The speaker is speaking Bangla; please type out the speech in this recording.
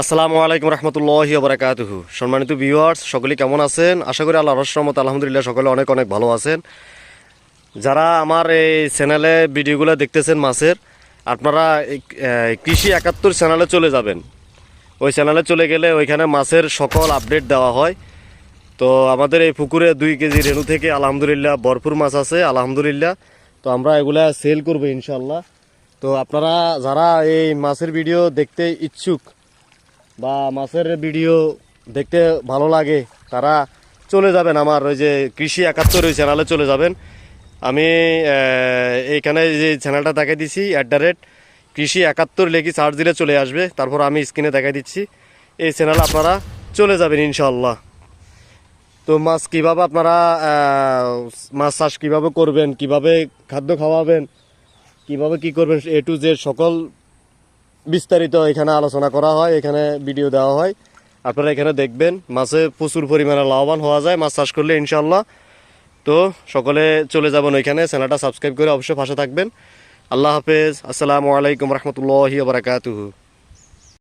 আসসালামু আলাইকুম রহমতুল্লাহি ওয়া বারাকাতুহু। সম্মানিত ভিউয়ার্স, সকলে কেমন আছেন? আশা করি আল্লাহর রহমত আলহামদুলিল্লাহ সকলে অনেক অনেক ভালো আছেন। যারা আমার এই চ্যানেলে ভিডিওগুলো দেখতেছেন মাছের, আপনারা কৃষি 71 চ্যানেলে চলে যাবেন। ওই চ্যানেলে চলে গেলে ওইখানে মাছের সকল আপডেট দেওয়া হয়। তো আমাদের এই পুকুরে 2 কেজি রেণু থেকে আলহামদুলিল্লাহ ভরপুর মাছ আছে আলহামদুলিল্লাহ। তো আমরা এগুলা সেল করবো ইনশাল্লাহ। তো আপনারা যারা এই মাছের ভিডিও দেখতে ইচ্ছুক বা মাছের ভিডিও দেখতে ভালো লাগে, তারা চলে যাবেন আমার ওই যে কৃষি 71 ওই চ্যানেলে চলে যাবেন। আমি এইখানে যে চ্যানেলটা দেখাই দিচ্ছি কৃষি 71 লেখি সার্চ দিলে চলে আসবে। তারপর আমি স্ক্রিনে দেখাই দিচ্ছি, এই চ্যানেলে আপনারা চলে যাবেন ইনশাল্লাহ। তো মাছ কীভাবে আপনারা মাছ চাষ কীভাবে করবেন, কিভাবে খাদ্য খাওয়াবেন, কিভাবে কি করবেন, এ টু জেড সকল বিস্তারিত এখানে আলোচনা করা হয়, এখানে ভিডিও দেওয়া হয়। আপনারা এখানে দেখবেন মাছে প্রচুর পরিমাণে লাভবান হওয়া যায় মাছ চাষ করলে ইনশাল্লাহ। তো সকলে চলে যাবেন ওইখানে, চ্যানেলটা সাবস্ক্রাইব করে অবশ্যই পাশে থাকবেন। আল্লাহ হাফেজ। আসসালামু আলাইকুম রহমতুল্লাহি ওয়া বারাকাতুহু।